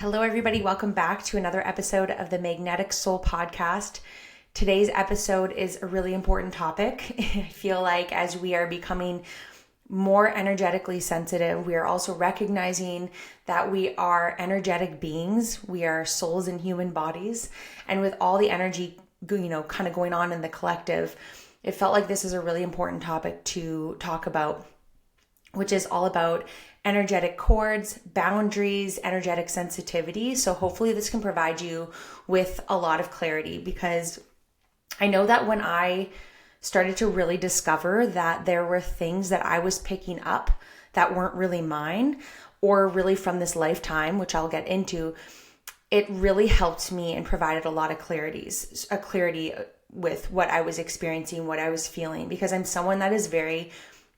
Hello, everybody. Welcome back to another episode of the Magnetic Soul Podcast. Today's episode is a really important topic. I feel like as we are becoming more energetically sensitive, we are also recognizing that we are energetic beings. We are souls in human bodies. And with all the energy, kind of going on in the collective, it felt like this is a really important topic to talk about, which is all about energetic cords, boundaries, energetic sensitivity. So hopefully this can provide you with a lot of clarity, because I know that when I started to really discover that there were things that I was picking up that weren't really mine or really from this lifetime, which I'll get into, it really helped me and provided a lot of clarity with what I was experiencing, what I was feeling, because I'm someone that is very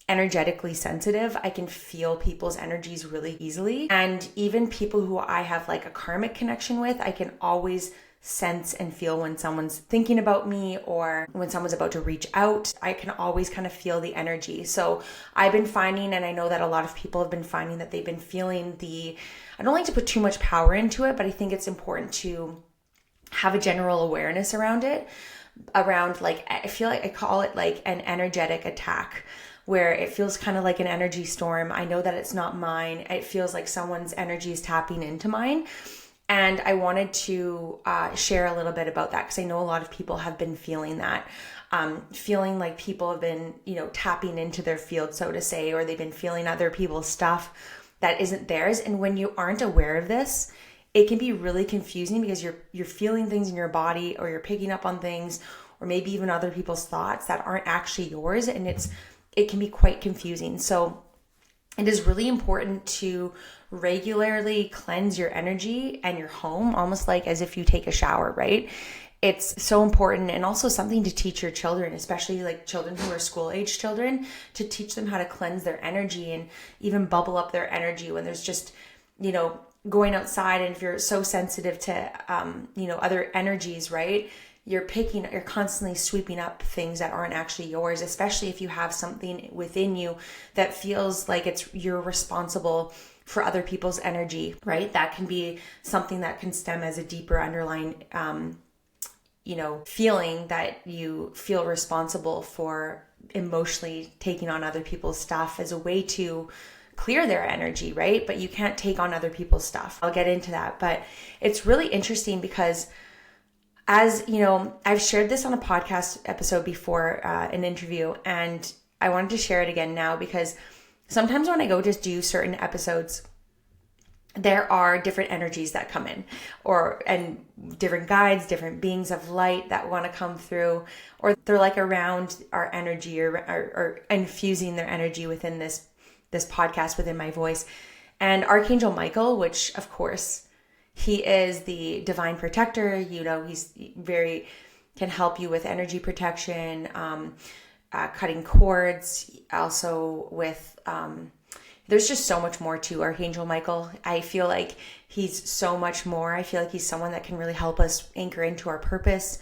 energetically sensitive. I can feel people's energies really easily. And even people who I have like a karmic connection with, I can always sense and feel when someone's thinking about me or when someone's about to reach out. I can always kind of feel the energy. So I've been finding, and I know that a lot of people have been finding, that they've been feeling I don't like to put too much power into it, but I think it's important to have a general awareness around it. I feel like I call it like an energetic attack, where it feels kind of like an energy storm. I know that it's not mine. It feels like someone's energy is tapping into mine. And I wanted to share a little bit about that, because I know a lot of people have been feeling that, feeling like people have been, tapping into their field, so to say, or they've been feeling other people's stuff that isn't theirs. And when you aren't aware of this, it can be really confusing, because you're feeling things in your body, or you're picking up on things, or maybe even other people's thoughts that aren't actually yours. And it can be quite confusing. So it is really important to regularly cleanse your energy and your home, almost like as if you take a shower, right? It's so important, and also something to teach your children, especially like children who are school-age children, to teach them how to cleanse their energy and even bubble up their energy when there's just, going outside. And if you're so sensitive to, other energies, right? You're constantly sweeping up things that aren't actually yours, especially if you have something within you that feels like you're responsible for other people's energy, right? That can be something that can stem as a deeper underlying, feeling that you feel responsible for emotionally taking on other people's stuff as a way to clear their energy, right? But you can't take on other people's stuff. I'll get into that. But it's really interesting because, as you know, I've shared this on a podcast episode before, an interview, and I wanted to share it again now, because sometimes when I go to do certain episodes, there are different energies that come in, and different guides, different beings of light that want to come through, or they're like around our energy, or infusing their energy within this podcast, within my voice. And Archangel Michael, which of course, he is the divine protector. He's can help you with energy protection, cutting cords, also with, there's just so much more to Archangel Michael. I feel like he's so much more. I feel like he's someone that can really help us anchor into our purpose.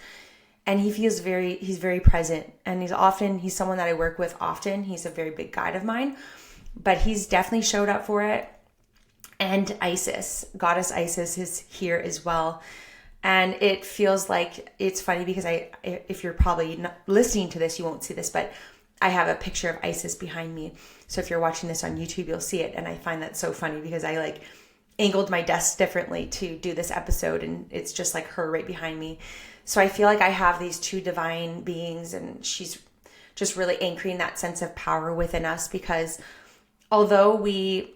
And he's very present. And he's someone that I work with often. He's a very big guide of mine, but he's definitely showed up for it. And Isis, Goddess Isis, is here as well. And it feels like, it's funny because if you're probably not listening to this, you won't see this, but I have a picture of Isis behind me. So if you're watching this on YouTube, you'll see it. And I find that so funny, because I angled my desk differently to do this episode, and it's just like her right behind me. So I feel like I have these two divine beings, and she's just really anchoring that sense of power within us, because although we,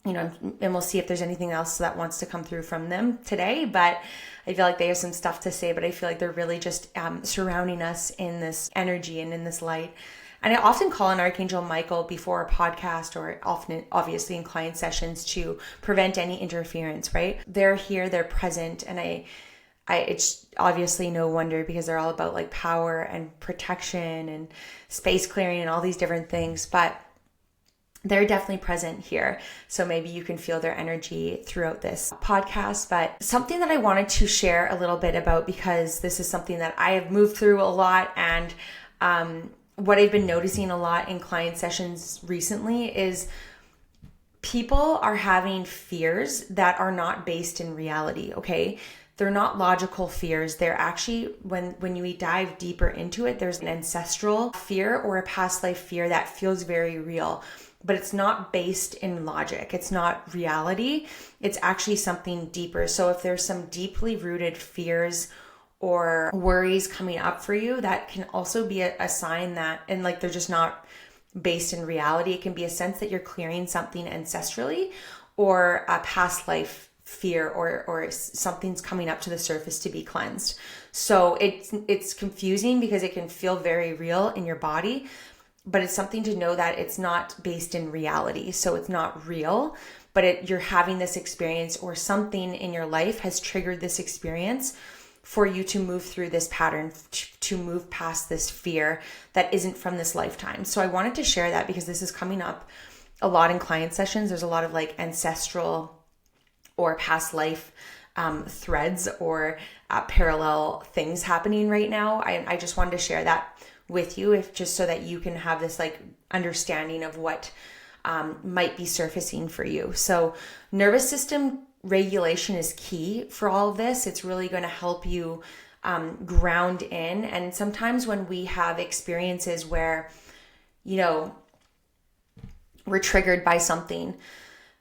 and we'll see if there's anything else that wants to come through from them today, but I feel like they have some stuff to say, but I feel like they're really just surrounding us in this energy and in this light. And I often call on Archangel Michael before a podcast, or often, obviously, in client sessions, to prevent any interference, right? They're here, they're present, and it's obviously no wonder, because they're all about like power and protection and space clearing and all these different things, but they're definitely present here. So maybe you can feel their energy throughout this podcast. But something that I wanted to share a little bit about, because this is something that I have moved through a lot, and what I've been noticing a lot in client sessions recently is people are having fears that are not based in reality, okay? They're not logical fears. They're actually, when you dive deeper into it, there's an ancestral fear or a past life fear that feels very real, but it's not based in logic. It's not reality. It's actually something deeper. So if there's some deeply rooted fears or worries coming up for you, that can also be a sign that, and like they're just not based in reality. It can be a sense that you're clearing something ancestrally or a past life fear or something's coming up to the surface to be cleansed. So it's confusing because it can feel very real in your body, but it's something to know that it's not based in reality. So it's not real, but you're having this experience, or something in your life has triggered this experience for you to move through this pattern, to move past this fear that isn't from this lifetime. So I wanted to share that because this is coming up a lot in client sessions. There's a lot of like ancestral or past life threads or parallel things happening right now. I just wanted to share that with you, just so that you can have this like understanding of what might be surfacing for you. So nervous system regulation is key for all of this. It's really going to help you ground in. And sometimes when we have experiences where, we're triggered by something,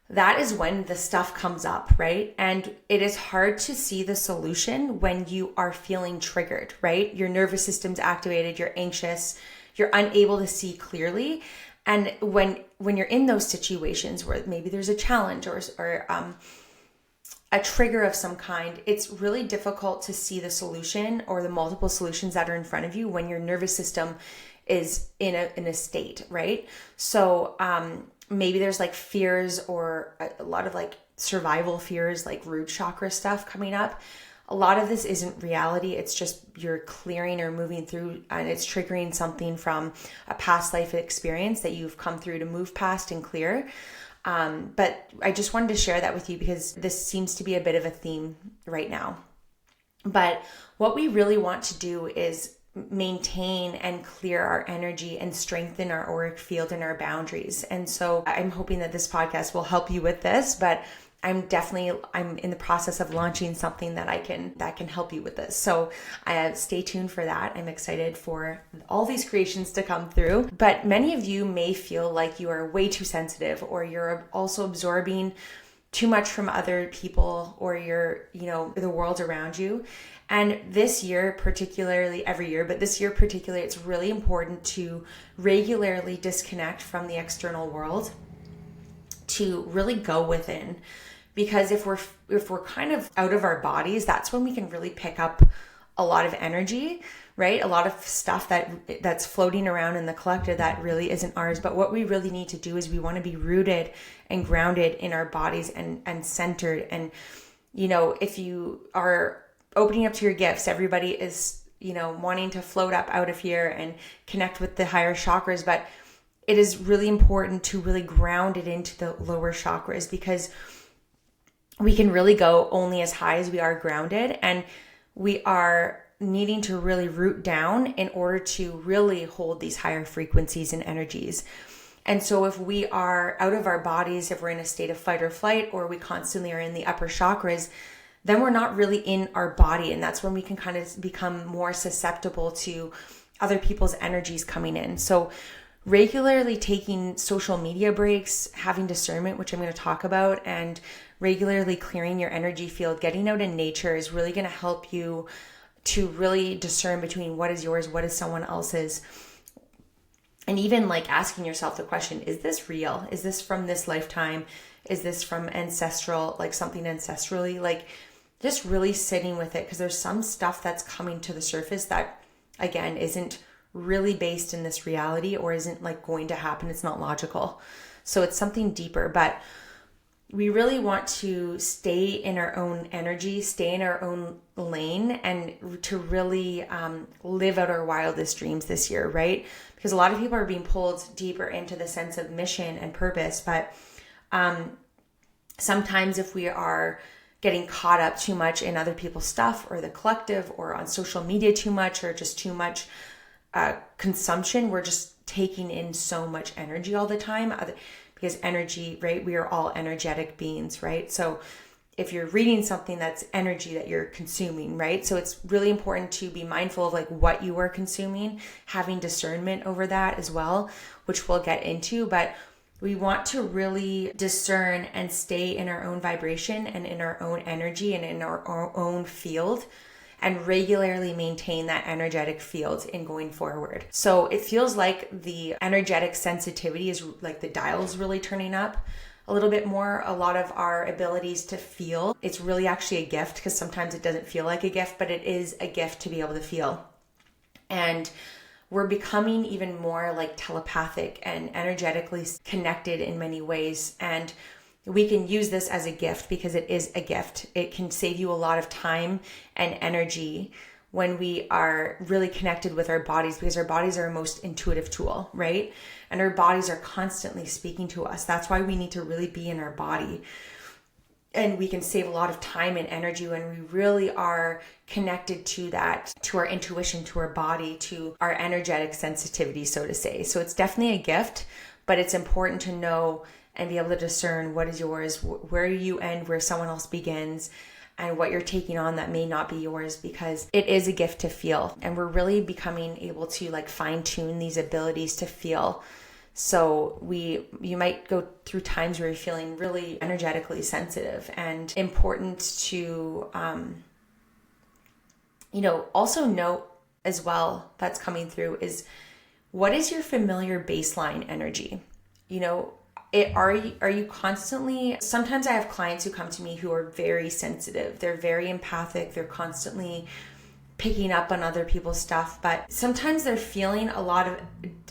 that is when the stuff comes up, right? And it is hard to see the solution when you are feeling triggered, right? Your nervous system's activated, you're anxious, you're unable to see clearly. And when you're in those situations where maybe there's a challenge or a trigger of some kind, it's really difficult to see the solution or the multiple solutions that are in front of you when your nervous system is in a state, right? So maybe there's like fears or a lot of like survival fears, like root chakra stuff coming up. A lot of this isn't reality. It's just you're clearing or moving through, and it's triggering something from a past life experience that you've come through to move past and clear. But I just wanted to share that with you because this seems to be a bit of a theme right now. But what we really want to do is maintain and clear our energy and strengthen our auric field and our boundaries. And so I'm hoping that this podcast will help you with this, but I'm in the process of launching something that can help you with this. So stay tuned for that. I'm excited for all these creations to come through. But many of you may feel like you are way too sensitive, or you're also absorbing too much from other people or the world around you. And this year, particularly every year, but this year particularly, it's really important to regularly disconnect from the external world, to really go within. Because if we're kind of out of our bodies, that's when we can really pick up a lot of energy, right? A lot of stuff that's floating around in the collective that really isn't ours. But what we really need to do is we want to be rooted and grounded in our bodies and centered. And, if you are opening up to your gifts, everybody is, wanting to float up out of here and connect with the higher chakras. But it is really important to really ground it into the lower chakras, because we can really go only as high as we are grounded, and we are needing to really root down in order to really hold these higher frequencies and energies. And so if we are out of our bodies, if we're in a state of fight or flight, or we constantly are in the upper chakras, then we're not really in our body. And that's when we can kind of become more susceptible to other people's energies coming in. So regularly taking social media breaks, having discernment, which I'm going to talk about, and regularly clearing your energy field, getting out in nature is really going to help you to really discern between what is yours, what is someone else's. And even like asking yourself the question, is this real? Is this from this lifetime? Is this from ancestral, like something ancestrally? Like just really sitting with it, because there's some stuff that's coming to the surface that, again, isn't really based in this reality or isn't like going to happen. It's not logical. So it's something deeper, but we really want to stay in our own energy, stay in our own lane, and to really live out our wildest dreams this year, right? Because a lot of people are being pulled deeper into the sense of mission and purpose, but sometimes if we are getting caught up too much in other people's stuff or the collective or on social media too much, or just too much consumption, we're just taking in so much energy all the time. because energy, right? We are all energetic beings, right? So if you're reading something, that's energy that you're consuming, right? So it's really important to be mindful of like what you are consuming, having discernment over that as well, which we'll get into. But we want to really discern and stay in our own vibration and in our own energy and in our own field, and regularly maintain that energetic field in going forward. So it feels like the energetic sensitivity is like the dial's really turning up a little bit more. A lot of our abilities to feel, it's really actually a gift, because sometimes it doesn't feel like a gift, but it is a gift to be able to feel. And we're becoming even more like telepathic and energetically connected in many ways. And we can use this as a gift because it is a gift. It can save you a lot of time and energy when we are really connected with our bodies, because our bodies are our most intuitive tool, right? And our bodies are constantly speaking to us. That's why we need to really be in our body. And we can save a lot of time and energy when we really are connected to that, to our intuition, to our body, to our energetic sensitivity, so to say. So it's definitely a gift, but it's important to know and be able to discern what is yours, where you end, where someone else begins, and what you're taking on that may not be yours, because it is a gift to feel. And we're really becoming able to like fine tune these abilities to feel. So you might go through times where you're feeling really energetically sensitive, and important to, also note as well that's coming through is, what is your familiar baseline energy? Are you constantly, sometimes I have clients who come to me who are very sensitive. They're very empathic. They're constantly picking up on other people's stuff, but sometimes they're feeling a lot of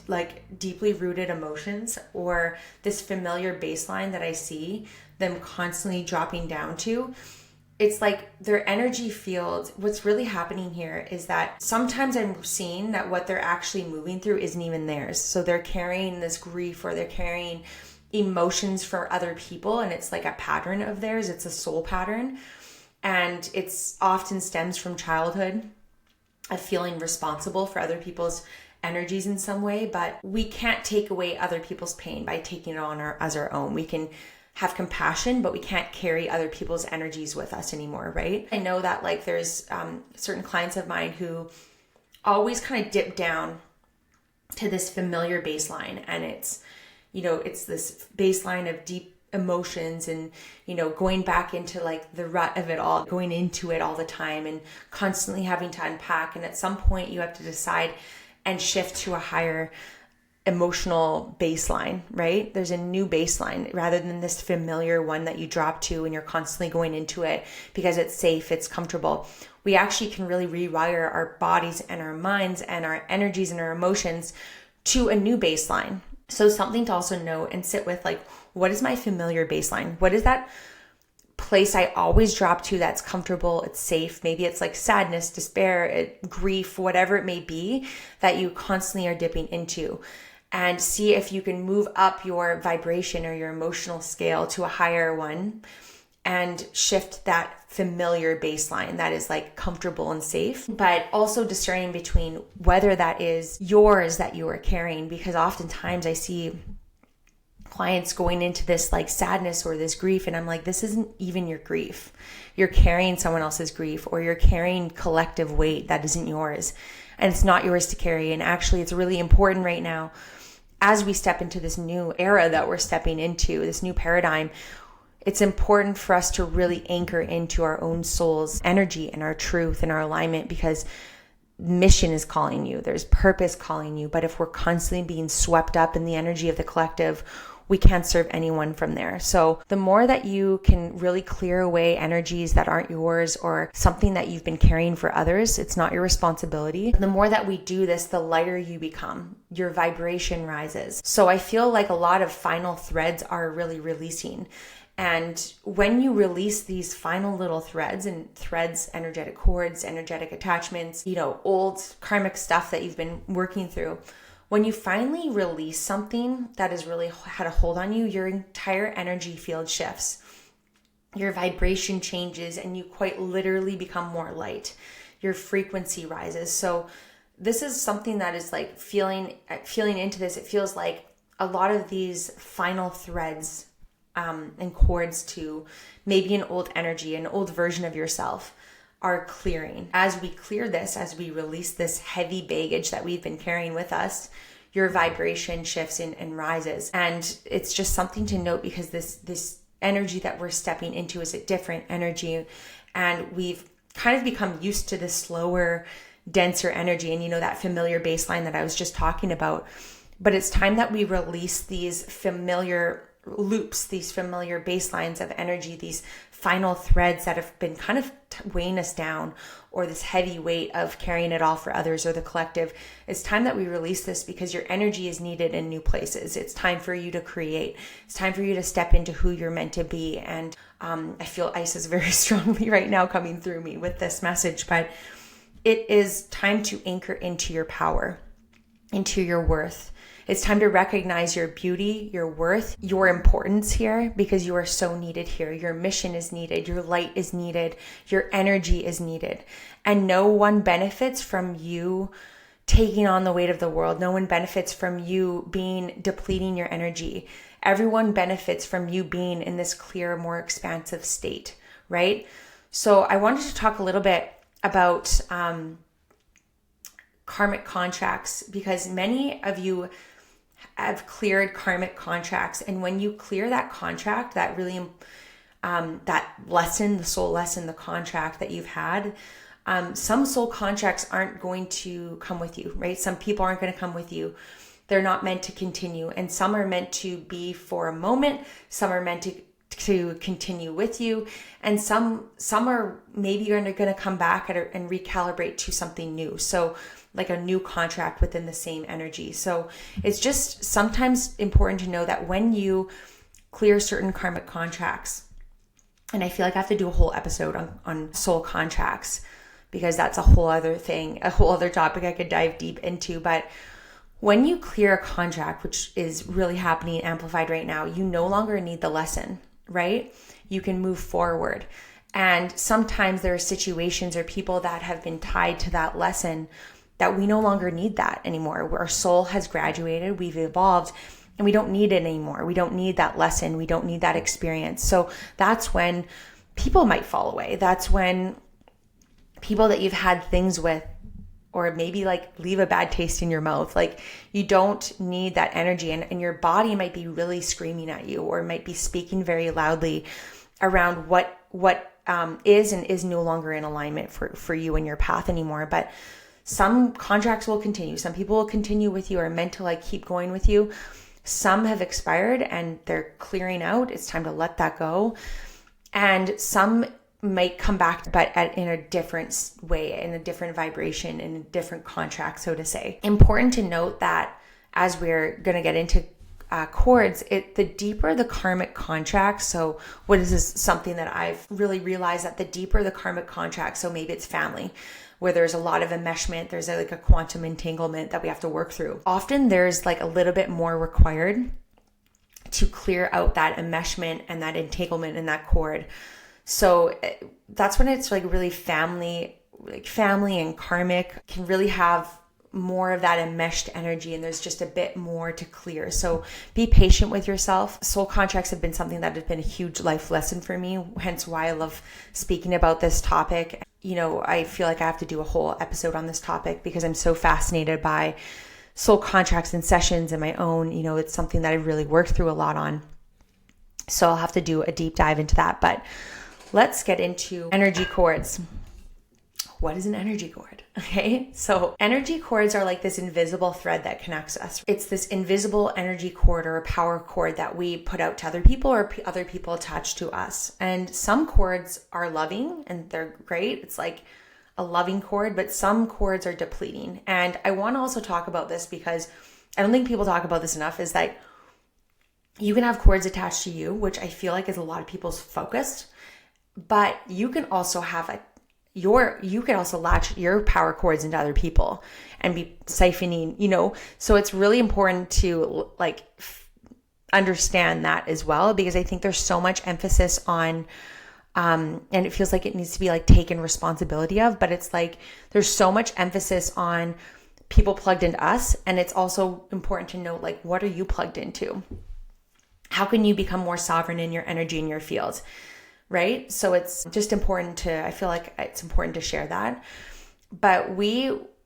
like deeply rooted emotions, or this familiar baseline that I see them constantly dropping down to. It's like their energy field. What's really happening here is that sometimes I'm seeing that what they're actually moving through isn't even theirs. So they're carrying this grief, or they're carrying emotions for other people, and it's like a pattern of theirs. It's a soul pattern, and it's often stems from childhood, of feeling responsible for other people's energies in some way. But we can't take away other people's pain by taking it on as our own. We can have compassion, but we can't carry other people's energies with us anymore, right? I know that like there's certain clients of mine who always kind of dip down to this familiar baseline, and it's this baseline of deep emotions, and going back into like the rut of it all, going into it all the time, and constantly having to unpack. And at some point you have to decide and shift to a higher emotional baseline, right? There's a new baseline rather than this familiar one that you drop to and you're constantly going into it because it's safe, it's comfortable. We actually can really rewire our bodies and our minds and our energies and our emotions to a new baseline. So something to also note and sit with, like, what is my familiar baseline? What is that place I always drop to that's comfortable, it's safe? Maybe it's like sadness, despair, grief, whatever it may be that you constantly are dipping into. And see if you can move up your vibration or your emotional scale to a higher one and shift that familiar baseline that is like comfortable and safe, but also discerning between whether that is yours that you are carrying. Because oftentimes I see clients going into this like sadness or this grief, and I'm like, this isn't even your grief. You're carrying someone else's grief, or you're carrying collective weight that isn't yours, and it's not yours to carry. And actually, it's really important right now as we step into this new era that we're stepping into, this new paradigm. It's important for us to really anchor into our own soul's energy and our truth and our alignment, because mission is calling you. There's purpose calling you. But if we're constantly being swept up in the energy of the collective, we can't serve anyone from there. So the more that you can really clear away energies that aren't yours, or something that you've been carrying for others, it's not your responsibility. The more that we do this, the lighter you become. Your vibration rises. So I feel like a lot of final threads are really releasing. And when you release these final little threads, energetic cords, energetic attachments, old karmic stuff that you've been working through, when you finally release something that has really had a hold on you, your entire energy field shifts. Your vibration changes, and you quite literally become more light. Your frequency rises. So this is something that is like feeling into this. It feels like a lot of these final threads and cords to maybe an old energy, an old version of yourself are clearing. As we clear this, as we release this heavy baggage that we've been carrying with us, your vibration shifts and rises. And it's just something to note, because this energy that we're stepping into is a different energy. And we've kind of become used to this slower, denser energy. And that familiar baseline that I was just talking about. But it's time that we release these familiar loops, these familiar baselines of energy, these final threads that have been kind of weighing us down, or this heavy weight of carrying it all for others or the collective. It's time that we release this, because your energy is needed in new places. It's time for you to create. It's time for you to step into who you're meant to be. And I feel Isis very strongly right now coming through me with this message, but it is time to anchor into your power, into your worth. It's time to recognize your beauty, your worth, your importance here, because you are so needed here. Your mission is needed. Your light is needed. Your energy is needed. And no one benefits from you taking on the weight of the world. No one benefits from you depleting your energy. Everyone benefits from you being in this clear, more expansive state, right? So I wanted to talk a little bit about karmic contracts, because many of you have cleared karmic contracts. And when you clear that contract, that really, that lesson, the soul lesson, the contract that you've had, some soul contracts aren't going to come with you, right? Some people aren't going to come with you. They're not meant to continue. And some are meant to be for a moment. Some are meant to continue with you. And some are maybe going to come back and recalibrate to something new. So like a new contract within the same energy. So it's just sometimes important to know that when you clear certain karmic contracts, and I feel like I have to do a whole episode on soul contracts, because that's a whole other thing, a whole other topic I could dive deep into. But when you clear a contract, which is really happening, amplified right now, you no longer need the lesson, right? You can move forward. And sometimes there are situations or people that have been tied to that lesson that we no longer need that anymore. Our soul has graduated, we've evolved, and we don't need it anymore. We don't need that lesson. We don't need that experience. So that's when people might fall away. That's when people that you've had things with, or maybe like leave a bad taste in your mouth. Like you don't need that energy, and your body might be really screaming at you, or might be speaking very loudly around what is and is no longer in alignment for you and your path anymore. But some contracts will continue. Some people will continue with you, or are meant to like keep going with you. Some have expired and they're clearing out. It's time to let that go. And some might come back, but in a different way, in a different vibration, in a different contract, so to say. Important to note that as we're going to get into cords, the deeper the karmic contract. So what is this? Something that I've really realized, that the deeper the karmic contract, so maybe it's family, where there's a lot of enmeshment, there's like a quantum entanglement that we have to work through. Often there's like a little bit more required to clear out that enmeshment and that entanglement in that cord. So that's when it's like really family and karmic can really have more of that enmeshed energy, and there's just a bit more to clear. So be patient with yourself. Soul contracts have been something that has been a huge life lesson for me, hence why I love speaking about this topic. I feel like I have to do a whole episode on this topic, because I'm so fascinated by soul contracts and sessions and my own. It's something that I really worked through a lot on. So I'll have to do a deep dive into that. But let's get into energy cords. What is an energy cord? Okay, so energy cords are like this invisible thread that connects us. It's this invisible energy cord or a power cord that we put out to other people, or other people attach to us. And some cords are loving and they're great. It's like a loving cord, but some cords are depleting. And I want to also talk about this, because I don't think people talk about this enough, is that you can have cords attached to you, which I feel like is a lot of people's focus, but you can also have you can also latch your power cords into other people and be siphoning, so it's really important to understand that as well, because I think there's so much emphasis on, and it feels like it needs to be like taken responsibility of, but it's like, there's so much emphasis on people plugged into us. And it's also important to note, like, what are you plugged into? How can you become more sovereign in your energy in your field, right? So it's just important I feel like it's important to share that. But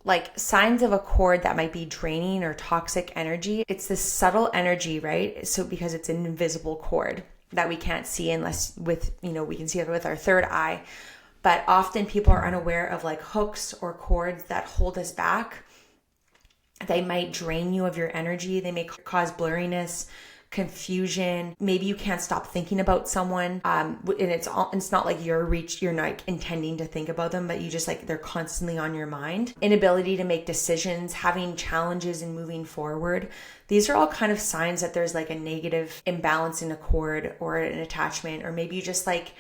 like signs of a cord that might be draining or toxic energy, it's this subtle energy, right? So because it's an invisible cord that we can't see unless we can see it with our third eye. But often people are unaware of like hooks or cords that hold us back. They might drain you of your energy. They may cause blurriness, confusion. Maybe you can't stop thinking about someone. And it's not like you're not intending to think about them, but you just like, they're constantly on your mind. Inability to make decisions, having challenges in moving forward. These are all kind of signs that there's like a negative imbalance in a cord or an attachment, or maybe you just like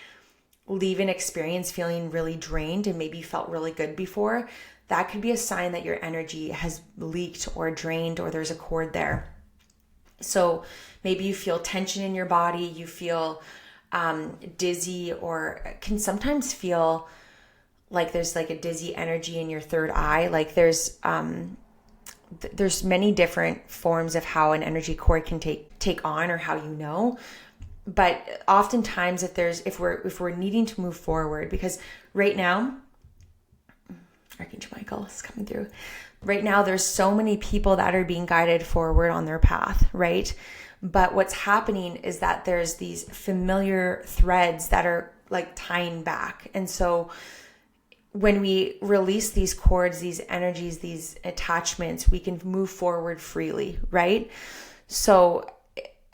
leave an experience feeling really drained and maybe you felt really good before. That could be a sign that your energy has leaked or drained, or there's a cord there. So maybe you feel tension in your body, you feel dizzy, or can sometimes feel like there's like a dizzy energy in your third eye. Like there's many different forms of how an energy cord can take on, or how you know. But oftentimes if we're needing to move forward, because right now, Archangel Michael is coming through. Right now, there's so many people that are being guided forward on their path, right? But what's happening is that there's these familiar threads that are like tying back. And so when we release these cords, these energies, these attachments, we can move forward freely, right? So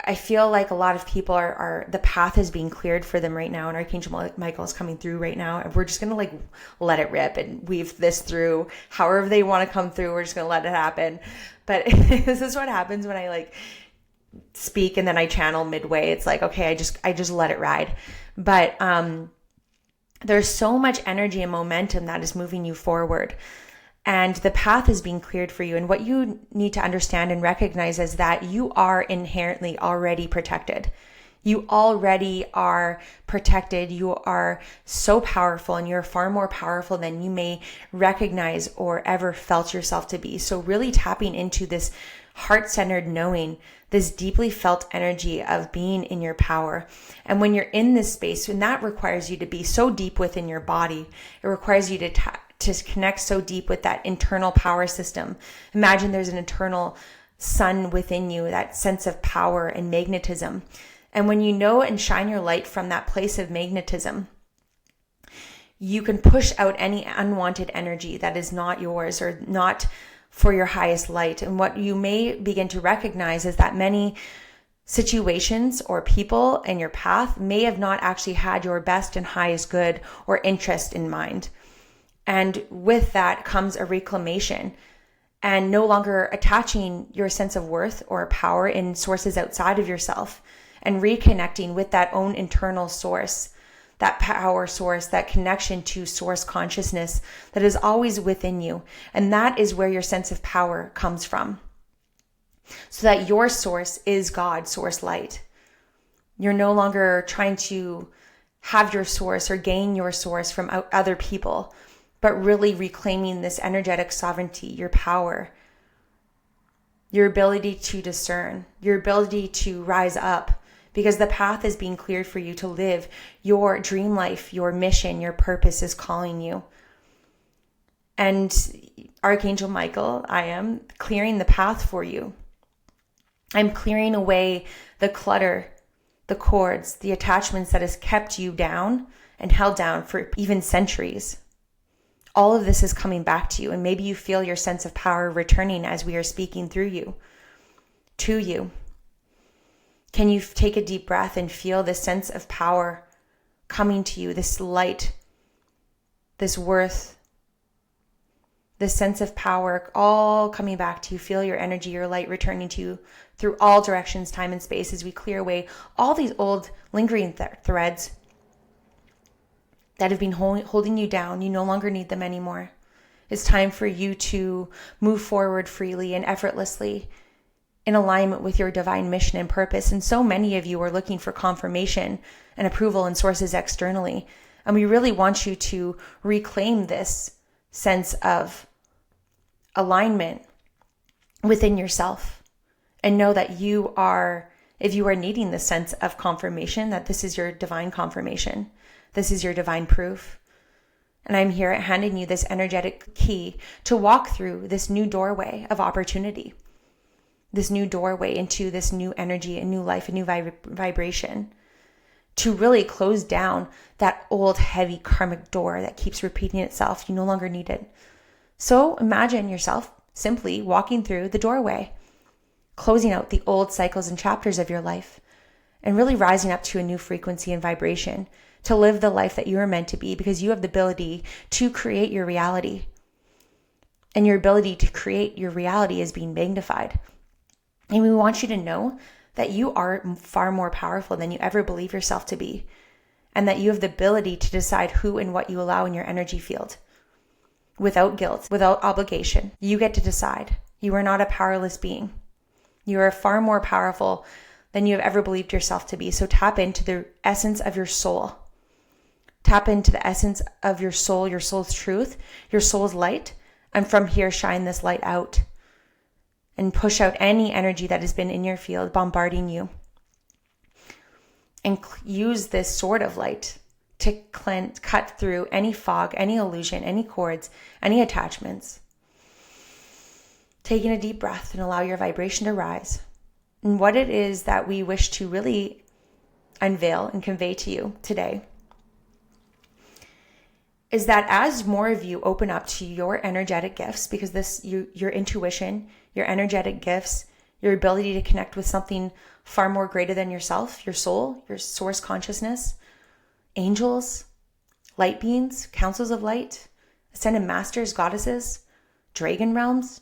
I feel like a lot of people are the path is being cleared for them right now, and Archangel Michael is coming through right now, and we're just going to like let it rip and weave this through however they want to come through. We're just going to let it happen. But this is what happens when I like speak and then I channel midway. It's like, okay, I just let it ride. But there's so much energy and momentum that is moving you forward. And the path is being cleared for you. And what you need to understand and recognize is that you are inherently already protected. You already are protected. You are so powerful, and you're far more powerful than you may recognize or ever felt yourself to be. So really tapping into this heart-centered knowing, this deeply felt energy of being in your power. And when you're in this space, and that requires you to be so deep within your body, it requires you to connect so deep with that internal power system. Imagine there's an internal sun within you, that sense of power and magnetism. And when you know and shine your light from that place of magnetism, you can push out any unwanted energy that is not yours or not for your highest light. And what you may begin to recognize is that many situations or people in your path may have not actually had your best and highest good or interest in mind. And with that comes a reclamation, and no longer attaching your sense of worth or power in sources outside of yourself, and reconnecting with that own internal source, that power source, that connection to source consciousness that is always within you. And that is where your sense of power comes from. So that your source is God, source light. You're no longer trying to have your source or gain your source from other people, but really reclaiming this energetic sovereignty, your power, your ability to discern, your ability to rise up, because the path is being cleared for you to live your dream life, your mission, your purpose is calling you. And Archangel Michael, I am clearing the path for you. I'm clearing away the clutter, the cords, the attachments that has kept you down and held down for even centuries. All of this is coming back to you, and maybe you feel your sense of power returning as we are speaking through you, to you. Can you take a deep breath and feel this sense of power coming to you, this light, this worth, this sense of power, all coming back to you. Feel your energy, your light returning to you through all directions, time and space, as we clear away all these old lingering threads that have been holding you down. You no longer need them anymore. It's time for you to move forward freely and effortlessly in alignment with your divine mission and purpose. And so many of you are looking for confirmation and approval in sources externally. And we really want you to reclaim this sense of alignment within yourself, and know that if you are needing the sense of confirmation, that this is your divine confirmation. This is your divine proof. And I'm here handing you this energetic key to walk through this new doorway of opportunity, this new doorway into this new energy, a new life, a new vibration, to really close down that old heavy karmic door that keeps repeating itself. You no longer need it. So imagine yourself simply walking through the doorway, closing out the old cycles and chapters of your life, and really rising up to a new frequency and vibration to live the life that you are meant to be, because you have the ability to create your reality. And your ability to create your reality is being magnified. And we want you to know that you are far more powerful than you ever believe yourself to be, and that you have the ability to decide who and what you allow in your energy field without guilt, without obligation. You get to decide. You are not a powerless being. You are far more powerful than you have ever believed yourself to be. So tap into the essence of your soul. Tap into the essence of your soul's truth, your soul's light. And from here, shine this light out and push out any energy that has been in your field bombarding you. And use this sword of light to cut through any fog, any illusion, any cords, any attachments. Taking a deep breath and allow your vibration to rise. And what it is that we wish to really unveil and convey to you today is that as more of you open up to your energetic gifts, because your intuition, your energetic gifts, your ability to connect with something far more greater than yourself, your soul, your source consciousness, angels, light beings, councils of light, ascended masters, goddesses, dragon realms,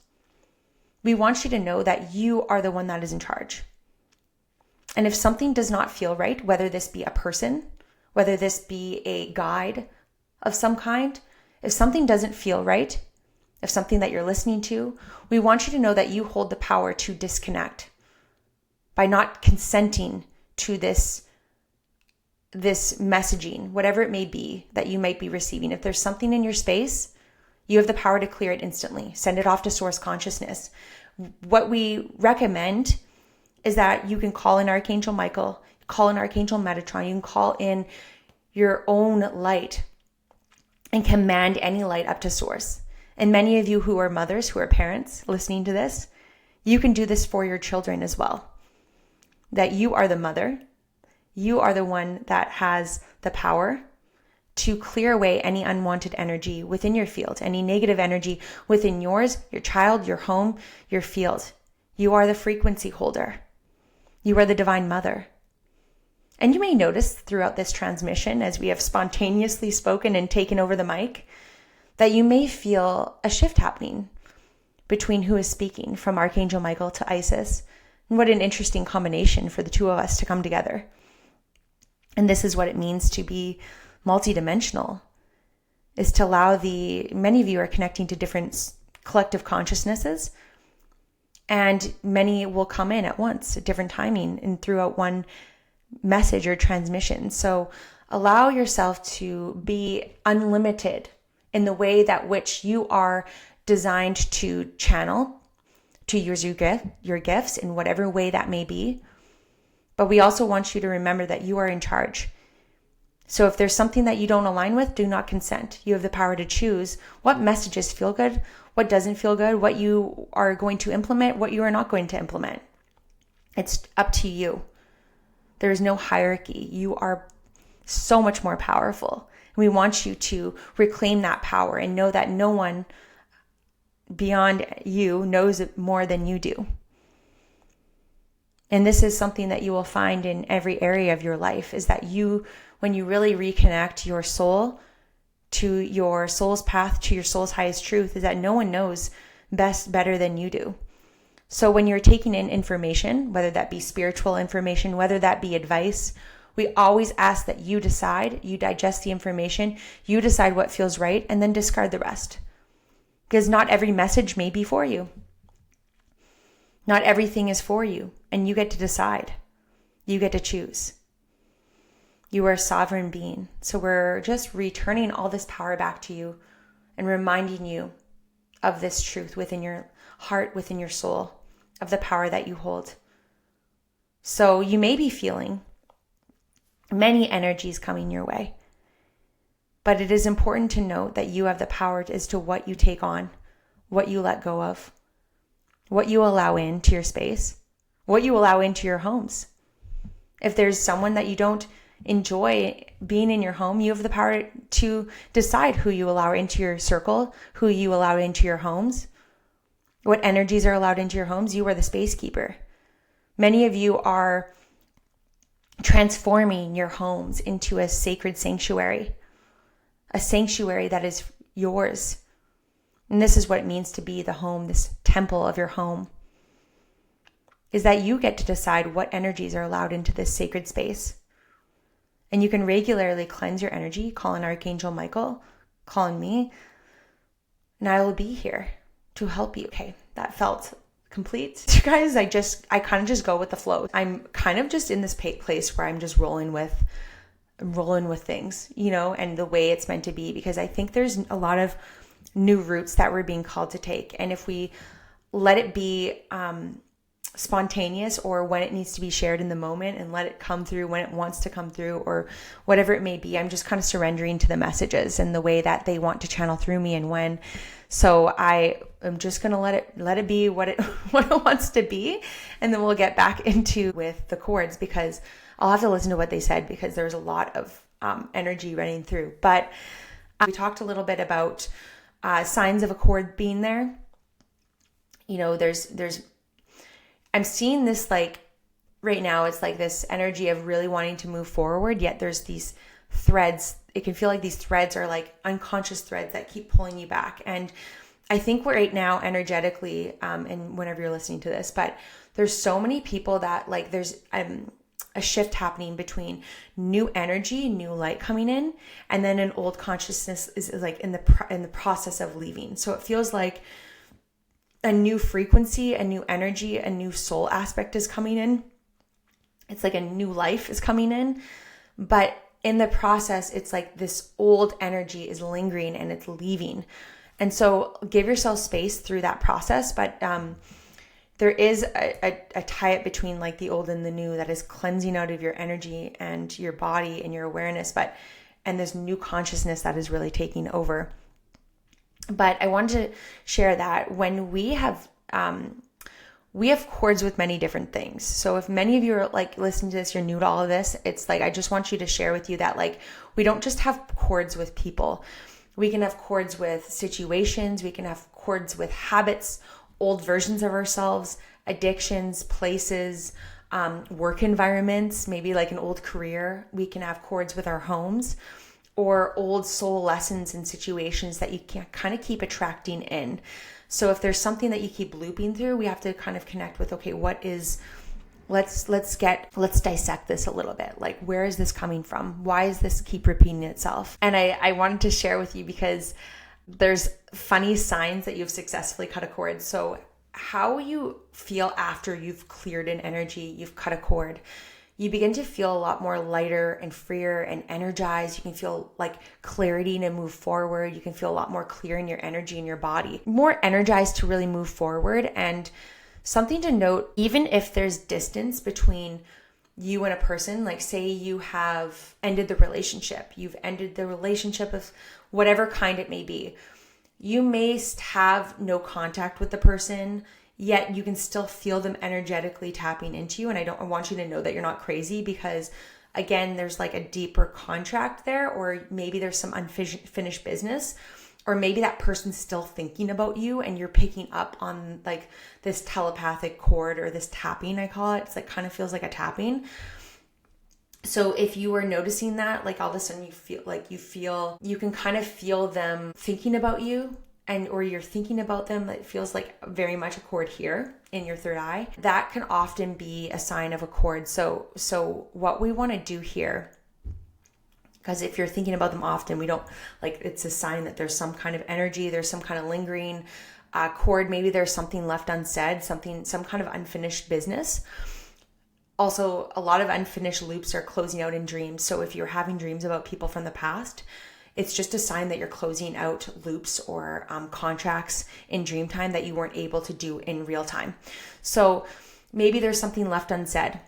we want you to know that you are the one that is in charge. And if something does not feel right, whether this be a person, whether this be a guide of some kind, if something doesn't feel right, if something that you're listening to, we want you to know that you hold the power to disconnect by not consenting to this messaging, whatever it may be that you might be receiving. If there's something in your space, you have the power to clear it instantly. Send it off to source consciousness. What we recommend is that you can call in Archangel Michael, call in Archangel Metatron, you can call in your own light and command any light up to source. And many of you who are mothers, who are parents listening to this, you can do this for your children as well. That you are the mother, you are the one that has the power to clear away any unwanted energy within your field, any negative energy within yours, your child, your home, your field. You are the frequency holder. You are the divine mother. And you may notice throughout this transmission, as we have spontaneously spoken and taken over the mic, that you may feel a shift happening between who is speaking, from Archangel Michael to Isis. And what an interesting combination for the two of us to come together. And this is what it means to be multidimensional, is to allow many of you are connecting to different collective consciousnesses, and many will come in at once at different timing and throughout one message or transmission. So allow yourself to be unlimited in the way that which you are designed to channel, to use your gifts in whatever way that may be. But we also want you to remember that you are in charge. So if there's something that you don't align with, do not consent. You have the power to choose what messages feel good, what doesn't feel good, what you are going to implement, what you are not going to implement. It's up to you. There is no hierarchy. You are so much more powerful. We want you to reclaim that power and know that no one beyond you knows it more than you do. And this is something that you will find in every area of your life, is that when you really reconnect your soul to your soul's path, to your soul's highest truth, is that no one knows better than you do. So when you're taking in information, whether that be spiritual information, whether that be advice, we always ask that you decide, you digest the information, you decide what feels right, and then discard the rest. Because not every message may be for you. Not everything is for you, and you get to decide. You get to choose. You are a sovereign being. So we're just returning all this power back to you and reminding you of this truth within your heart, within your soul, of the power that you hold. So you may be feeling many energies coming your way, but it is important to note that you have the power as to what you take on, what you let go of, what you allow into your space, what you allow into your homes. If there's someone that you don't enjoy being in your home, you have the power to decide who you allow into your circle, who you allow into your homes, what energies are allowed into your homes. You are the space keeper. Many of you are transforming your homes into a sacred sanctuary that is yours. And this is what it means to be the home, this temple of your home, is that you get to decide what energies are allowed into this sacred space. And you can regularly cleanse your energy, call on Archangel Michael, call on me, and I will be here to help you. Okay, that felt complete. You guys, I kind of just go with the flow. I'm kind of just in this place where I'm just rolling with things, and the way it's meant to be, because I think there's a lot of new routes that we're being called to take. And if we let it be spontaneous, or when it needs to be shared in the moment, and let it come through when it wants to come through, or whatever it may be, I'm just kind of surrendering to the messages and the way that they want to channel through me and when. So I am just going to let it be what it wants to be. And then we'll get back into with the chords, because I'll have to listen to what they said, because there's a lot of energy running through. But we talked a little bit about signs of a chord being there. I'm seeing this, like, right now, it's like this energy of really wanting to move forward, yet there's these threads. It can feel like these threads are like unconscious threads that keep pulling you back. And I think we're right now energetically, and whenever you're listening to this, but there's so many people that, like, there's a shift happening between new energy, new light coming in, and then an old consciousness is like in the process of leaving. So it feels like a new frequency, a new energy, a new soul aspect is coming in. It's like a new life is coming in, but in the process, it's like this old energy is lingering and it's leaving. And so give yourself space through that process. But there is a tie-up between, like, the old and the new that is cleansing out of your energy and your body and your awareness, and this new consciousness that is really taking over. But I wanted to share that when we have chords with many different things. So if many of you are, like, listening to this, you're new to all of this, it's like, I just want you to share with you that, like, we don't just have chords with people. We can have chords with situations. We can have chords with habits, old versions of ourselves, addictions, places, work environments, maybe like an old career. We can have chords with our homes, or old soul lessons and situations that you can kind of keep attracting in. So if there's something that you keep looping through, we have to kind of connect with, okay, let's dissect this a little bit. Like, where is this coming from? Why is this keep repeating itself? And I wanted to share with you, because there's funny signs that you've successfully cut a cord. So how you feel after you've cleared an energy, you've cut a cord, you begin to feel a lot more lighter and freer and energized. You can feel like clarity to move forward. You can feel a lot more clear in your energy in your body, more energized to really move forward. And something to note, even if there's distance between you and a person, like, say you have ended the relationship, you've ended the relationship of whatever kind it may be, you may have no contact with the person, yet you can still feel them energetically tapping into you. And I want you to know that you're not crazy, because, again, there's like a deeper contract there, or maybe there's some unfinished business, or maybe that person's still thinking about you and you're picking up on, like, this telepathic chord, or this tapping, I call it. It's like, kind of feels like a tapping. So if you were noticing that, like, all of a sudden you can kind of feel them thinking about you, or you're thinking about them, it feels like very much a chord here in your third eye. That can often be a sign of a chord. So what we want to do here, because if you're thinking about them often, it's a sign that there's some kind of energy, there's some kind of lingering chord. Maybe there's something left unsaid, some kind of unfinished business. Also, a lot of unfinished loops are closing out in dreams. So if you're having dreams about people from the past, it's just a sign that you're closing out loops or contracts in dream time that you weren't able to do in real time. So maybe there's something left unsaid,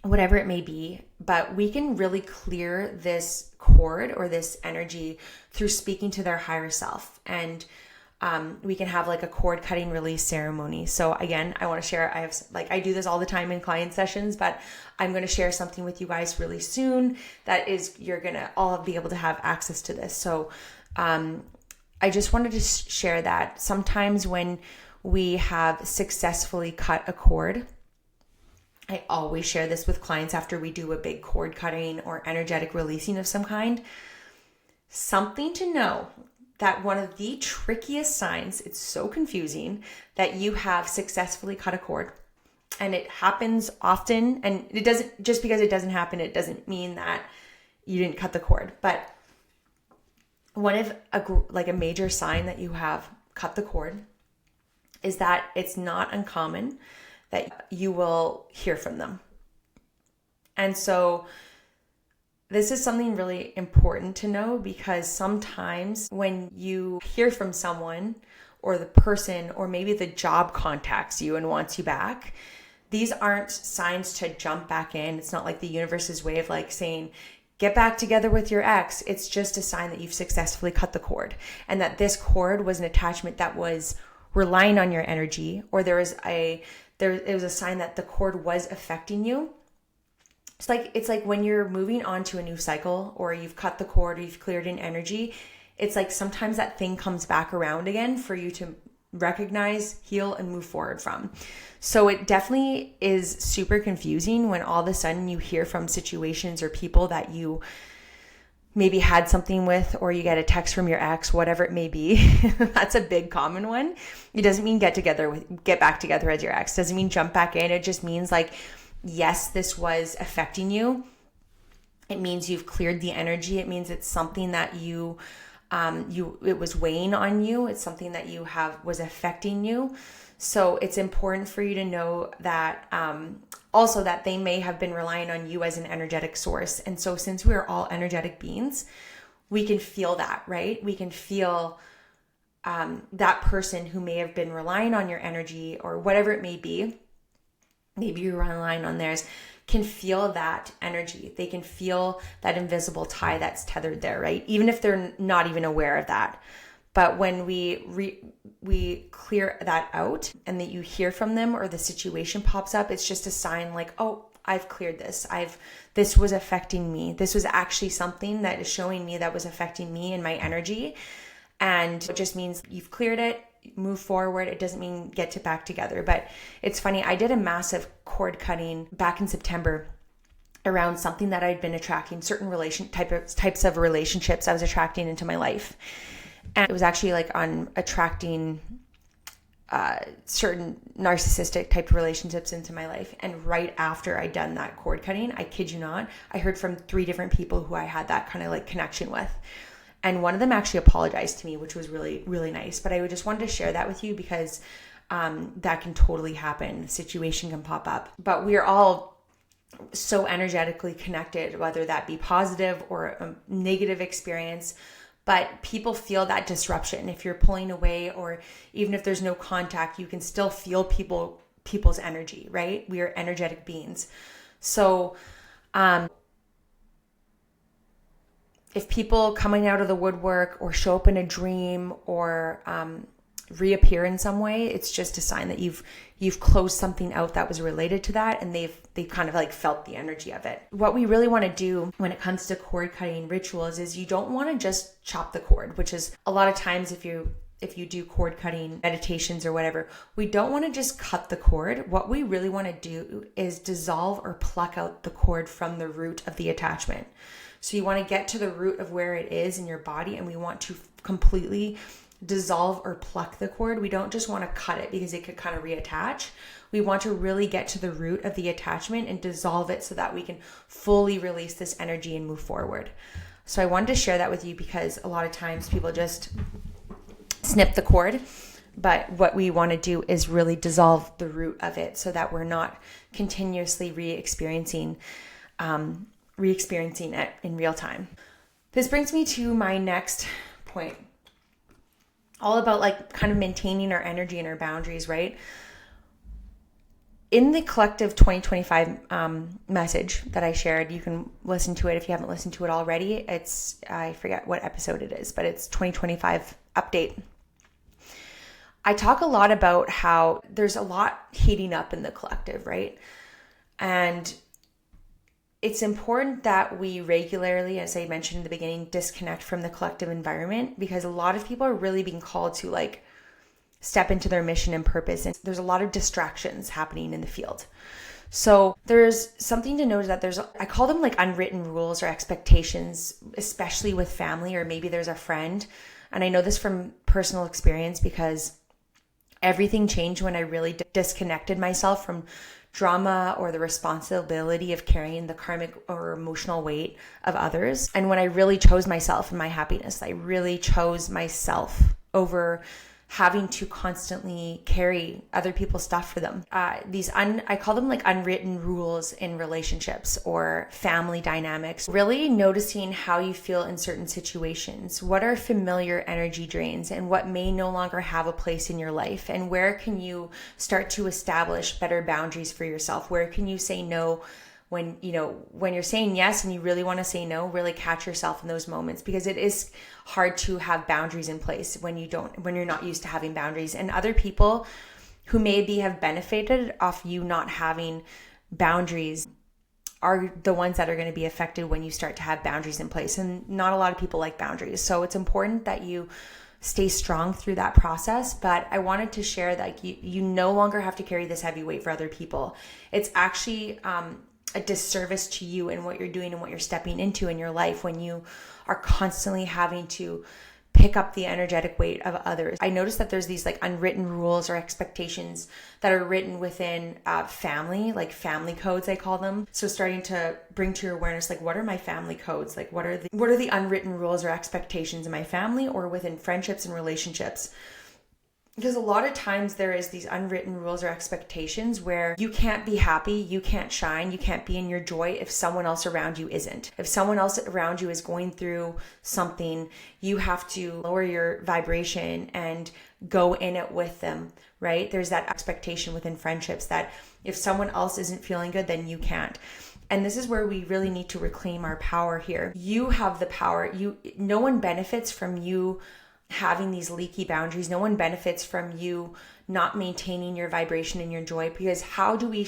whatever it may be, but we can really clear this cord or this energy through speaking to their higher self. And we can have like a cord cutting release ceremony. So again, I want to share, I do this all the time in client sessions, but I'm going to share something with you guys really soon that is, you're going to all be able to have access to this. So I just wanted to share that sometimes when we have successfully cut a cord, I always share this with clients after we do a big cord cutting or energetic releasing of some kind. Something to know that one of the trickiest signs, it's so confusing, that you have successfully cut a cord. And it happens often, and it doesn't, just because it doesn't happen, it doesn't mean that you didn't cut the cord. But one of a major sign that you have cut the cord is that it's not uncommon that you will hear from them. And so this is something really important to know, because sometimes when you hear from someone or the person, or maybe the job contacts you and wants you back, these aren't signs to jump back in. It's not like the universe's way of like saying, get back together with your ex. It's just a sign that you've successfully cut the cord, and that this cord was an attachment that was relying on your energy, or it was a sign that the cord was affecting you. It's like when you're moving on to a new cycle, or you've cut the cord, or you've cleared in energy, it's like sometimes that thing comes back around again for you to recognize, heal, and move forward from. So it definitely is super confusing when all of a sudden you hear from situations or people that you maybe had something with, or you get a text from your ex, whatever it may be. That's a big common one. It doesn't mean get back together as your ex. Doesn't mean jump back in. It just means like, yes, this was affecting you. It means you've cleared the energy. It means it's something that it was weighing on you. It's something that was affecting you. So it's important for you to know that, also that they may have been relying on you as an energetic source. And so since we are all energetic beings, we can feel that, right? We can feel that person who may have been relying on your energy, or whatever it may be. Maybe you're relying on theirs, can feel that energy. They can feel that invisible tie that's tethered there, right? Even if they're not even aware of that. But when we clear that out, and that you hear from them, or the situation pops up, it's just a sign like, oh, I've cleared this. This was affecting me. This was actually something that is showing me that was affecting me and my energy. And it just means you've cleared it. Move forward. It doesn't mean get back together. But it's funny, I did a massive cord cutting back in September around something that I'd been attracting, certain types of relationships I was attracting into my life. And it was actually like on attracting certain narcissistic type relationships into my life. And right after I'd done that cord cutting, I kid you not, I heard from 3 different people who I had that kind of like connection with. And one of them actually apologized to me, which was really, really nice. But I just wanted to share that with you, because that can totally happen. The situation can pop up. But we are all so energetically connected, whether that be positive or a negative experience. But people feel that disruption. If you're pulling away, or even if there's no contact, you can still feel people's energy, right? We are energetic beings. So if people coming out of the woodwork, or show up in a dream, or reappear in some way, it's just a sign that you've closed something out that was related to that, and they've kind of like felt the energy of it. What we really want to do when it comes to cord cutting rituals is you don't want to just chop the cord, which is a lot of times if you do cord cutting meditations or whatever, we don't want to just cut the cord. What we really want to do is dissolve or pluck out the cord from the root of the attachment. So you want to get to the root of where it is in your body, and we want to completely dissolve or pluck the cord. We don't just want to cut it because it could kind of reattach. We want to really get to the root of the attachment and dissolve it so that we can fully release this energy and move forward. So I wanted to share that with you, because a lot of times people just snip the cord, but what we want to do is really dissolve the root of it so that we're not continuously re-experiencing it in real time. This brings me to my next point, all about like kind of maintaining our energy and our boundaries, right? In the collective 2025 message that I shared, you can listen to it if you haven't listened to it already. I forget what episode it is, but it's 2025 update. I talk a lot about how there's a lot heating up in the collective, right? And it's important that we regularly, as I mentioned in the beginning, disconnect from the collective environment, because a lot of people are really being called to like step into their mission and purpose. And there's a lot of distractions happening in the field. So there's something to note that I call them like unwritten rules or expectations, especially with family, or maybe there's a friend. And I know this from personal experience because everything changed when I really disconnected myself from drama or the responsibility of carrying the karmic or emotional weight of others. And when I really chose myself and my happiness, I really chose myself over having to constantly carry other people's stuff for them. I call them like unwritten rules in relationships or family dynamics. Really noticing how you feel in certain situations. What are familiar energy drains and what may no longer have a place in your life? And where can you start to establish better boundaries for yourself? Where can you say no? When you're saying yes and you really want to say no, really catch yourself in those moments, because it is hard to have boundaries in place when you're not used to having boundaries. And other people who maybe have benefited off you not having boundaries are the ones that are going to be affected when you start to have boundaries in place. And not a lot of people like boundaries. So it's important that you stay strong through that process. But I wanted to share that you no longer have to carry this heavy weight for other people. It's actually a disservice to you and what you're doing and what you're stepping into in your life when you are constantly having to pick up the energetic weight of others. I noticed that there's these like unwritten rules or expectations that are written within family, like family codes, I call them. So starting to bring to your awareness, like, what are my family codes? Like, what are the unwritten rules or expectations in my family or within friendships and relationships? Because a lot of times there is these unwritten rules or expectations where you can't be happy, you can't shine, you can't be in your joy if someone else around you isn't. If someone else around you is going through something, you have to lower your vibration and go in it with them, right? There's that expectation within friendships that if someone else isn't feeling good, then you can't. And this is where we really need to reclaim our power here. You have the power. No one benefits from you having these leaky boundaries. No one benefits from you not maintaining your vibration and your joy, because how do we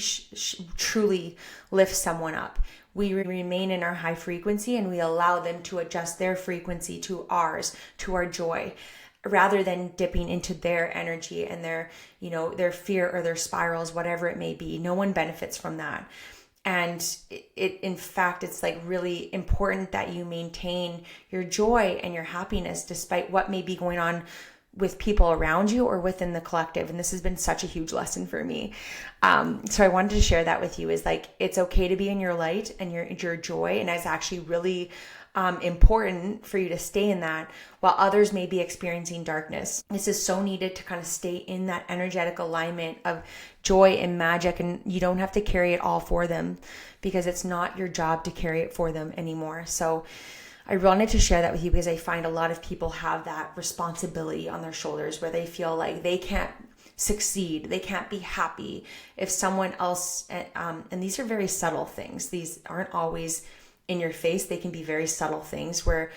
truly lift someone up? We remain in our high frequency and we allow them to adjust their frequency to ours, to our joy, rather than dipping into their energy and their fear or their spirals, whatever it may be. No one benefits from that. And in fact, it's like really important that you maintain your joy and your happiness despite what may be going on with people around you or within the collective. And this has been such a huge lesson for me. So I wanted to share that with you, is like, it's okay to be in your light and your joy. And it's actually really important for you to stay in that while others may be experiencing darkness. This is so needed to kind of stay in that energetic alignment of joy and magic, and you don't have to carry it all for them because it's not your job to carry it for them anymore. So I wanted to share that with you because I find a lot of people have that responsibility on their shoulders where they feel like they can't succeed, they can't be happy if someone else, and these are very subtle things. These aren't always in your face. They can be very subtle things where,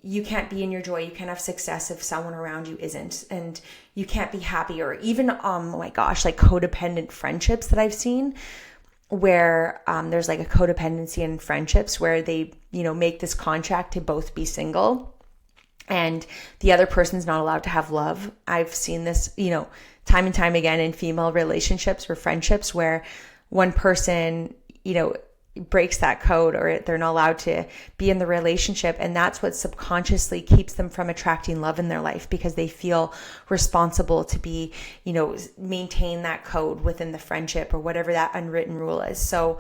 you can't be in your joy, you can't have success if someone around you isn't, and you can't be happy, or even, like codependent friendships that I've seen where there's like a codependency in friendships where they, make this contract to both be single and the other person's not allowed to have love. I've seen this, time and time again in female relationships or friendships where one person, breaks that code or they're not allowed to be in the relationship, and that's what subconsciously keeps them from attracting love in their life because they feel responsible to be, maintain that code within the friendship or whatever that unwritten rule is. So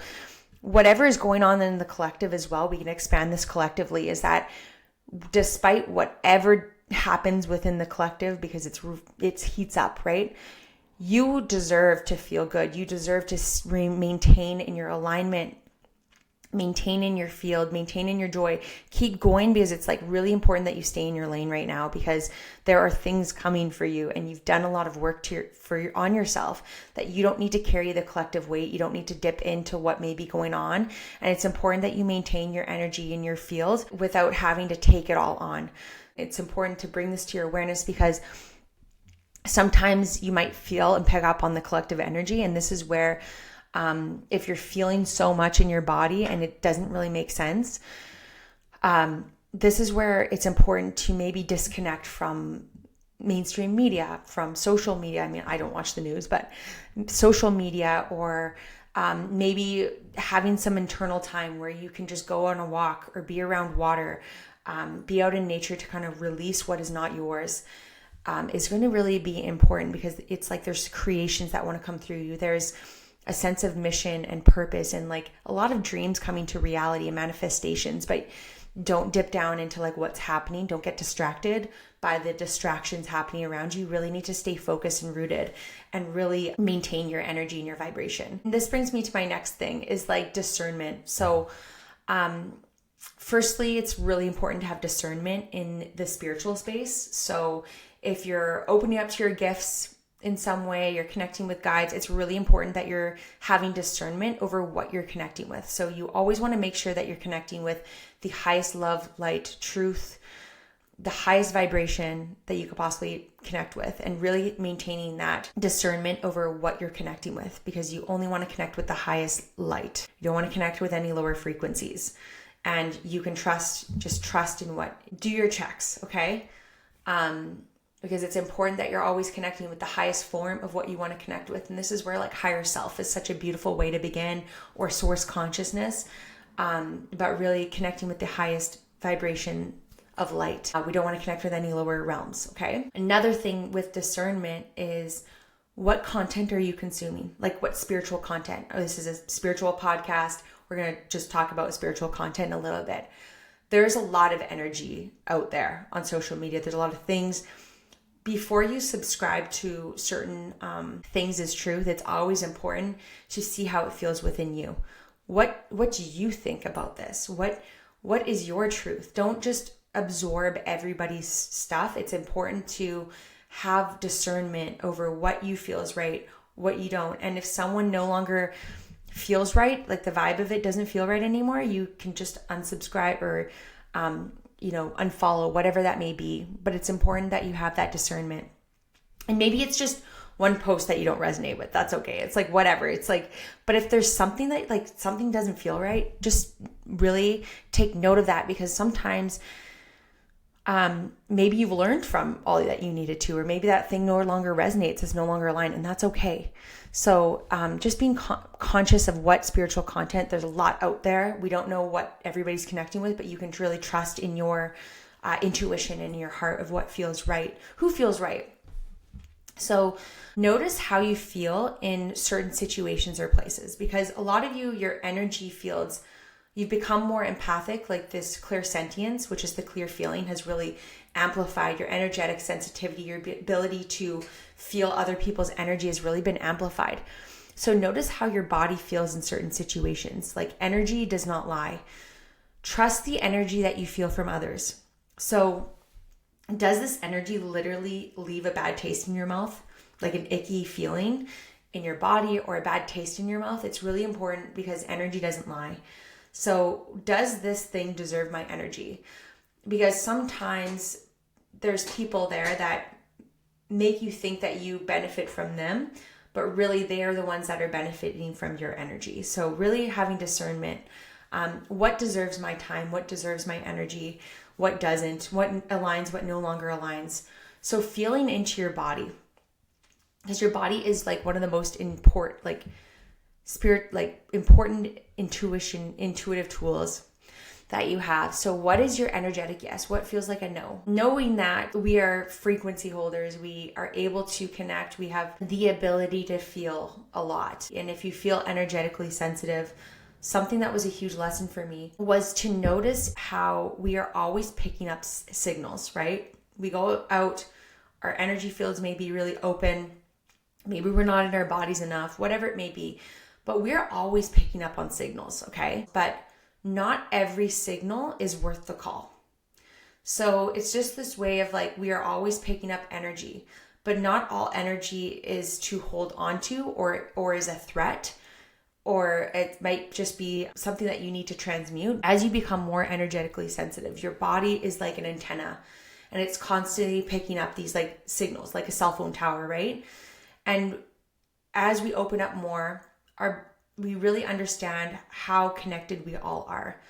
whatever is going on in the collective as well, we can expand this collectively, is that despite whatever happens within the collective, because it's heats up, right? You deserve to feel good. You deserve to maintain in your alignment Maintain in your field, maintain in your joy, keep going, because it's like really important that you stay in your lane right now, because there are things coming for you and you've done a lot of work on yourself, that you don't need to carry the collective weight. You don't need to dip into what may be going on. And it's important that you maintain your energy in your field without having to take it all on. It's important to bring this to your awareness, because sometimes you might feel and pick up on the collective energy. And this is where if you're feeling so much in your body and it doesn't really make sense, this is where it's important to maybe disconnect from mainstream media, from social media. I mean, I don't watch the news, but social media, or maybe having some internal time where you can just go on a walk or be around water, be out in nature to kind of release what is not yours, is going to really be important, because it's like there's creations that want to come through you. There's a sense of mission and purpose, and like a lot of dreams coming to reality and manifestations. But don't dip down into like what's happening. Don't get distracted by the distractions happening around you. You really need to stay focused and rooted and really maintain your energy and your vibration. And this brings me to my next thing, is like discernment. So firstly, it's really important to have discernment in the spiritual space. So if you're opening up to your gifts in some way, you're connecting with guides, it's really important that you're having discernment over what you're connecting with. So you always want to make sure that you're connecting with the highest love, light, truth, the highest vibration that you could possibly connect with, and really maintaining that discernment over what you're connecting with, because you only want to connect with the highest light. You don't want to connect with any lower frequencies. And you can just trust in do your checks, okay? Because it's important that you're always connecting with the highest form of what you want to connect with. And this is where like higher self is such a beautiful way to begin, or source consciousness, but really connecting with the highest vibration of light. We don't want to connect with any lower realms, okay? Another thing with discernment is, what content are you consuming? Like, what spiritual content? Oh, this is a spiritual podcast. We're going to just talk about spiritual content in a little bit. There's a lot of energy out there on social media. There's a lot of things. Before you subscribe to certain things as truth, it's always important to see how it feels within you. What do you think about this? What is your truth? Don't just absorb everybody's stuff. It's important to have discernment over what you feel is right, what you don't. And if someone no longer feels right, like the vibe of it doesn't feel right anymore, you can just unsubscribe or unfollow, whatever that may be. But it's important that you have that discernment. And maybe it's just one post that you don't resonate with. That's okay. It's like, whatever. It's like, but if there's something that like something doesn't feel right, just really take note of that, because sometimes maybe you've learned from all that you needed to, or maybe that thing no longer resonates, is no longer aligned, and that's okay. So just being conscious of what spiritual content, there's a lot out there. We don't know what everybody's connecting with, but you can really trust in your intuition and your heart of what feels right, who feels right. So notice how you feel in certain situations or places, because a lot of you, your energy fields, you've become more empathic, like this clairsentience, which is the clear feeling, has really amplified your energetic sensitivity. Your ability to feel other people's energy has really been amplified. So notice how your body feels in certain situations. Like, energy does not lie. Trust the energy that you feel from others. So does this energy literally leave a bad taste in your mouth, like an icky feeling in your body or a bad taste in your mouth? It's really important, because energy doesn't lie. So does this thing deserve my energy? Because sometimes there's people there that make you think that you benefit from them, but really they are the ones that are benefiting from your energy. So really having discernment. What deserves my time? What deserves my energy? What doesn't? What aligns? What no longer aligns? So feeling into your body, because your body is like one of the most important, important intuitive tools that you have. So what is your energetic yes? What feels like a no? Knowing that we are frequency holders, we are able to connect, we have the ability to feel a lot. And if you feel energetically sensitive, something that was a huge lesson for me was to notice how we are always picking up signals, right? We go out, our energy fields may be really open, maybe we're not in our bodies enough, whatever it may be, but we're always picking up on signals, okay? But not every signal is worth the call. So it's just this way of like, we are always picking up energy, but not all energy is to hold on to or is a threat, or it might just be something that you need to transmute. As you become more energetically sensitive, your body is like an antenna, and it's constantly picking up these like signals, like a cell phone tower, right? And as we open up more, we really understand how connected we all are.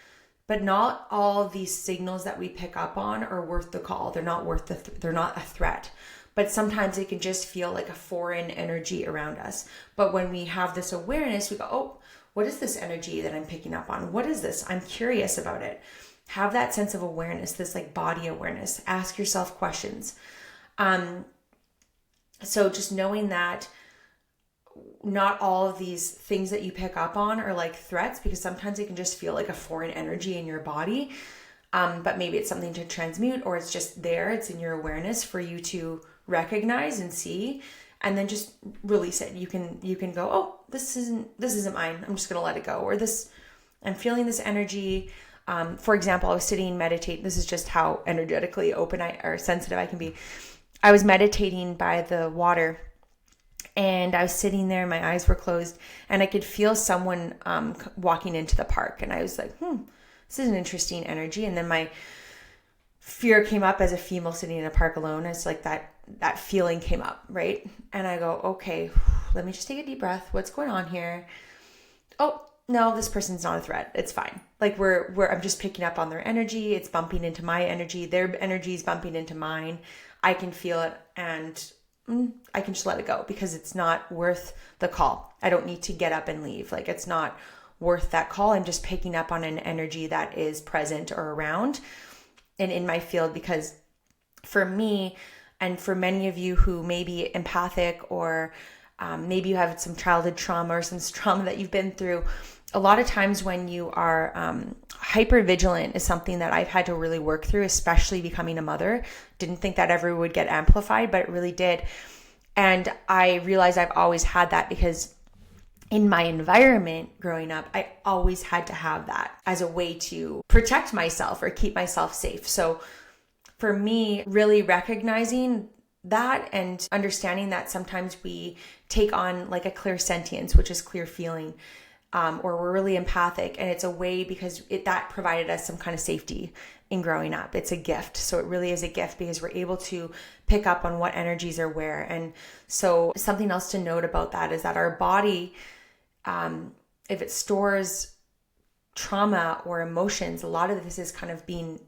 But not all of these signals that we pick up on are worth the call. They're not worth they're not a threat. But sometimes it can just feel like a foreign energy around us. But when we have this awareness, we go, oh, what is this energy that I'm picking up on? What is this? I'm curious about it. Have that sense of awareness, this like body awareness. Ask yourself questions. So just knowing that not all of these things that you pick up on are like threats, because sometimes it can just feel like a foreign energy in your body. But maybe it's something to transmute, or it's just there. It's in your awareness for you to recognize and see, and then just release it. You can go, oh, this isn't mine. I'm just going to let it go. Or I'm feeling this energy. For example, I was sitting meditating. This is just how energetically open or sensitive I can be. I was meditating by the water, and I was sitting there, my eyes were closed, and I could feel someone walking into the park. And I was like, this is an interesting energy. And then my fear came up as a female sitting in a park alone. It's like that feeling came up, right? And I go, okay, let me just take a deep breath. What's going on here? Oh, no, this person's not a threat. It's fine. Like I'm just picking up on their energy. It's bumping into my energy. Their energy is bumping into mine. I can feel it, and I can just let it go, because it's not worth the call. I don't need to get up and leave. Like, it's not worth that call. I'm just picking up on an energy that is present or around and in my field. Because for me, and for many of you who may be empathic, or maybe you have some childhood trauma or some trauma that you've been through, a lot of times when you are hyper vigilant is something that I've had to really work through, especially becoming a mother. Didn't think that ever would get amplified, but it really did. And I realized I've always had that, because in my environment growing up, I always had to have that as a way to protect myself or keep myself safe. So for me, really recognizing that and understanding that sometimes we take on like a clairsentience, which is clear feeling, or we're really empathic, and it's a way, because that provided us some kind of safety in growing up. It's a gift. So it really is a gift, because we're able to pick up on what energies are where. And so something else to note about that is that our body, if it stores trauma or emotions, a lot of this is kind of being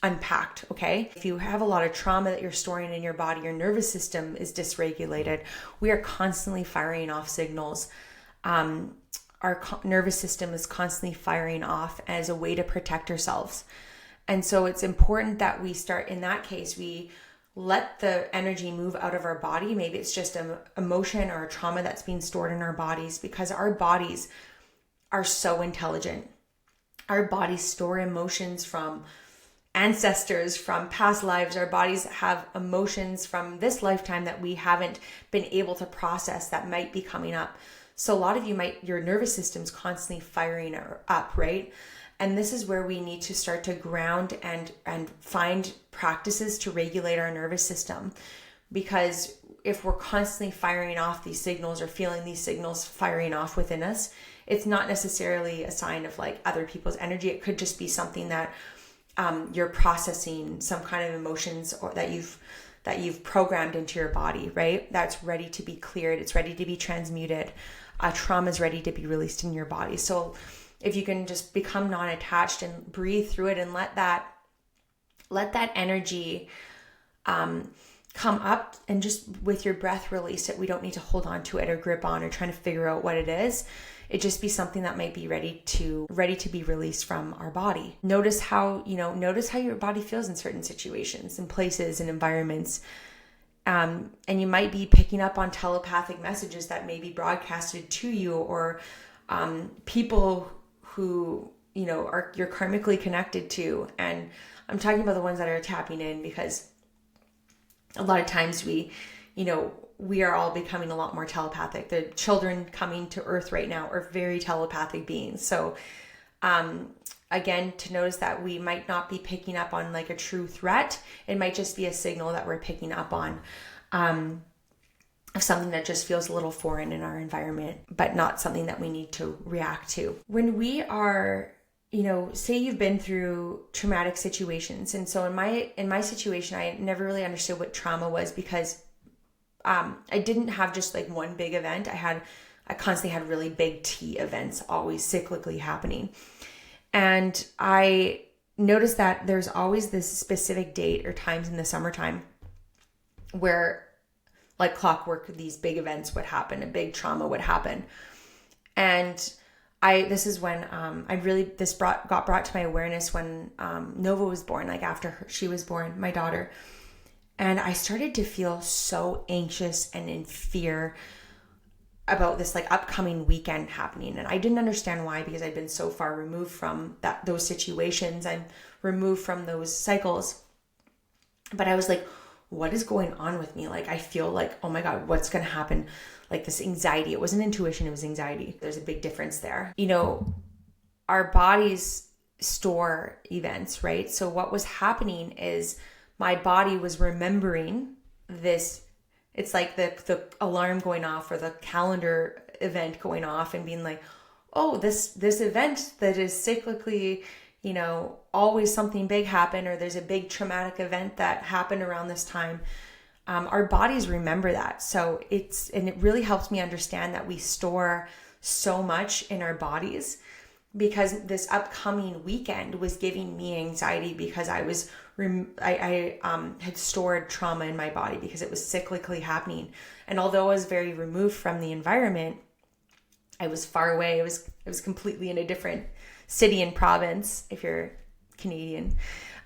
unpacked, okay? If you have a lot of trauma that you're storing in your body, your nervous system is dysregulated. We are constantly firing off signals. Our nervous system is constantly firing off as a way to protect ourselves. And so it's important that we start, in that case, we let the energy move out of our body. Maybe it's just an emotion or a trauma that's being stored in our bodies, because our bodies are so intelligent. Our bodies store emotions from ancestors, from past lives. Our bodies have emotions from this lifetime that we haven't been able to process that might be coming up. So a lot of you your nervous system's constantly firing up, right? And this is where we need to start to ground and find practices to regulate our nervous system. Because if we're constantly firing off these signals, or feeling these signals firing off within us, it's not necessarily a sign of like other people's energy. It could just be something that you're processing, some kind of emotions, or that you've programmed into your body, right? That's ready to be cleared. It's ready to be transmuted. Trauma is ready to be released in your body. So if you can just become non-attached and breathe through it, and let that energy come up, and just with your breath release it. We don't need to hold on to it or grip on or trying to figure out what it is. It just be something that might be ready to be released from our body. Notice how your body feels in certain situations and places and environments. And you might be picking up on telepathic messages that may be broadcasted to you, or people who, you're karmically connected to. And I'm talking about the ones that are tapping in, because a lot of times we are all becoming a lot more telepathic. The children coming to Earth right now are very telepathic beings. So again, to notice that we might not be picking up on like a true threat. It might just be a signal that we're picking up on of something that just feels a little foreign in our environment, but not something that we need to react to. When we are, say you've been through traumatic situations. And so in my situation, I never really understood what trauma was, because I didn't have just like one big event. I constantly had really big T events always cyclically happening. And I noticed that there's always this specific date or times in the summertime where, like clockwork, these big events would happen, a big trauma would happen. And this is when got brought to my awareness when Nova was born, like after she was born, my daughter. And I started to feel so anxious and in fear about this like upcoming weekend happening. And I didn't understand why, because I'd been so far removed from those situations. I'm removed from those cycles. But I was like, what is going on with me? Like, I feel like, oh my God, what's going to happen? Like this anxiety. It wasn't intuition, it was anxiety. There's a big difference there. Our bodies store events, right? So what was happening is my body was remembering this. It's like the alarm going off, or the calendar event going off, and being like, oh, this event that is cyclically, always something big happened, or there's a big traumatic event that happened around this time. Our bodies remember that. So it really helps me understand that we store so much in our bodies, because this upcoming weekend was giving me anxiety, because I had stored trauma in my body because it was cyclically happening. And although I was very removed from the environment, I was far away. It was completely in a different city and province, if you're Canadian.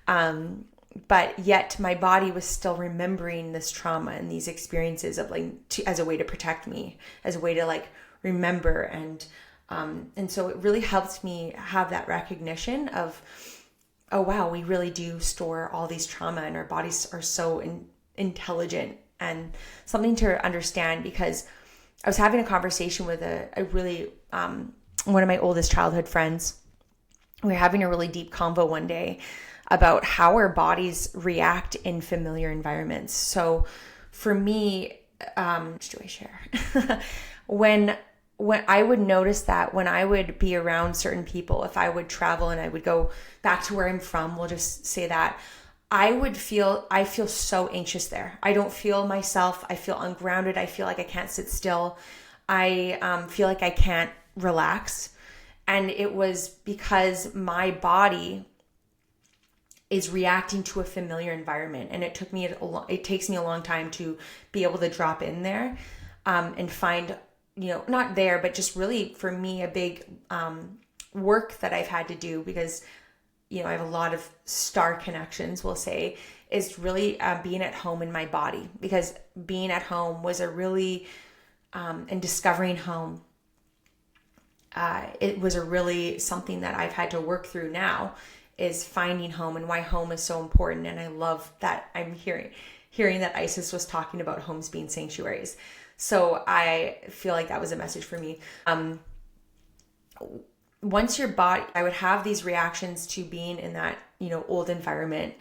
But yet my body was still remembering this trauma and these experiences of as a way to protect me, as a way to remember. And so it really helped me have that recognition of, oh wow, we really do store all these trauma, and our bodies are so intelligent, and something to understand. Because I was having a conversation with a really, one of my oldest childhood friends. We were having a really deep convo one day about how our bodies react in familiar environments. So for me, do I share? when I would notice that when I would be around certain people, if I would travel and I would go back to where I'm from, we'll just say that, I feel so anxious there. I don't feel myself. I feel ungrounded. I feel like I can't sit still. I feel like I can't relax. And it was because my body is reacting to a familiar environment. And it takes me a long time to be able to drop in there and find, not there, but just really for me, a big work that I've had to do, because, I have a lot of star connections, we'll say, is really being at home in my body. Because being at home was a really, and discovering home, it was a really something that I've had to work through now, is finding home and why home is so important. And I love that I'm hearing that Isis was talking about homes being sanctuaries. So I feel like that was a message for me. Once your body, I would have these reactions to being in that, old environment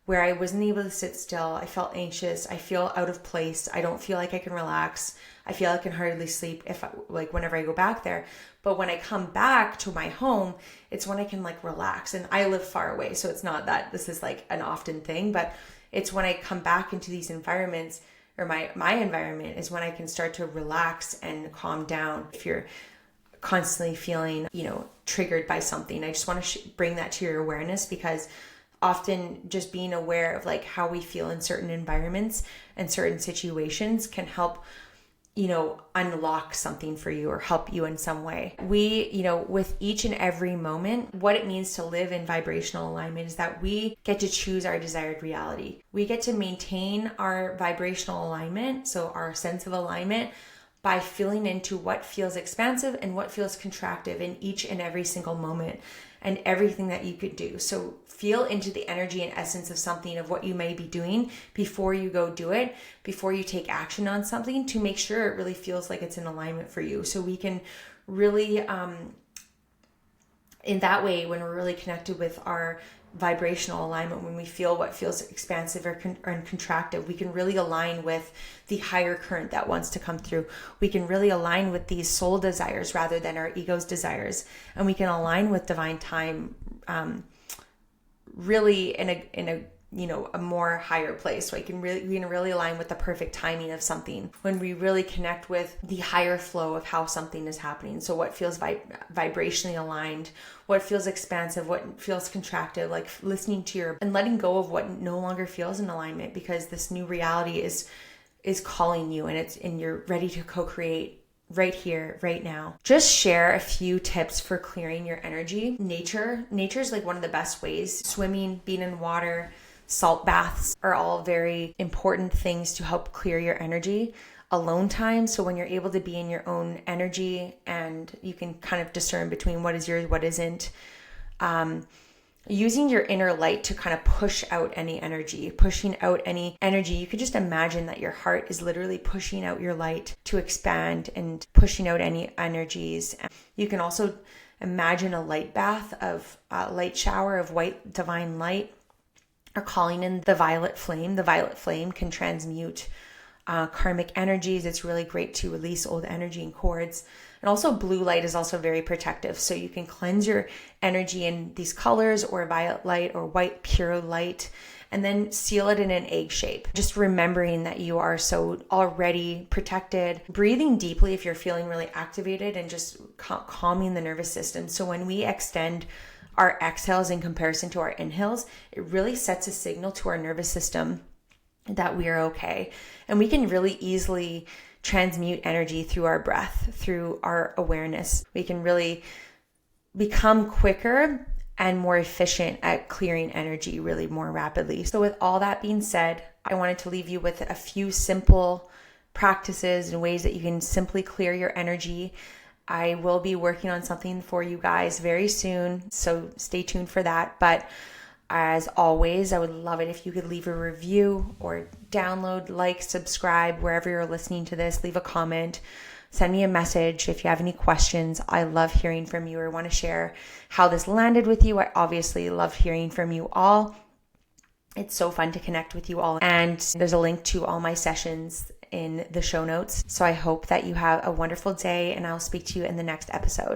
where I wasn't able to sit still. I felt anxious. I feel out of place. I don't feel like I can relax. I feel I can hardly sleep whenever I go back there. But when I come back to my home, it's when I can relax. And I live far away, so it's not that this is an often thing, but it's when I come back into these environments, or my environment is when I can start to relax and calm down. If you're constantly feeling, triggered by something, I just want to bring that to your awareness, because often just being aware of how we feel in certain environments and certain situations can help, unlock something for you or help you in some way. We, with each and every moment, what it means to live in vibrational alignment is that we get to choose our desired reality. We get to maintain our vibrational alignment, so our sense of alignment, by feeling into what feels expansive and what feels contractive in each and every single moment and everything that you could do. So feel into the energy and essence of something, of what you may be doing before you go do it, before you take action on something, to make sure it really feels like it's in alignment for you. So we can really In that way, when we're really connected with our vibrational alignment, when we feel what feels expansive or contractive, we can really align with the higher current that wants to come through. We can really align with these soul desires rather than our ego's desires, and we can align with divine time really in a a more higher place. So we can really align with the perfect timing of something when we really connect with the higher flow of how something is happening. So what feels vibrationally aligned, what feels expansive, what feels contractive, like listening to and letting go of what no longer feels in alignment, because this new reality is calling you, and you're ready to co-create right here, right now. Just share a few tips for clearing your energy. Nature is like one of the best ways. Swimming, being in water, salt baths are all very important things to help clear your energy. Alone time, so when you're able to be in your own energy and you can kind of discern between what is yours, what isn't. Using your inner light to kind of pushing out any energy. You could just imagine that your heart is literally pushing out your light to expand and pushing out any energies. You can also imagine a light bath of light shower of white divine light, or calling in the violet flame. The violet flame can transmute karmic energies. It's really great to release old energy and cords. And also blue light is also very protective. So you can cleanse your energy in these colors, or violet light or white pure light, and then seal it in an egg shape. Just remembering that you are so already protected. Breathing deeply if you're feeling really activated, and just calming the nervous system. So when we extend our exhales in comparison to our inhales, it really sets a signal to our nervous system that we are okay. And we can really easily transmute energy through our breath, through our awareness. We can really become quicker and more efficient at clearing energy really more rapidly. So with all that being said, I wanted to leave you with a few simple practices and ways that you can simply clear your energy. I will be working on something for you guys very soon, so stay tuned for that. But as always, I would love it if you could leave a review or download, like, subscribe, wherever you're listening to this. Leave a comment, send me a message if you have any questions. I love hearing from you or want to share how this landed with you. I obviously love hearing from you all. It's so fun to connect with you all. And there's a link to all my sessions in the show notes. So I hope that you have a wonderful day, and I'll speak to you in the next episode.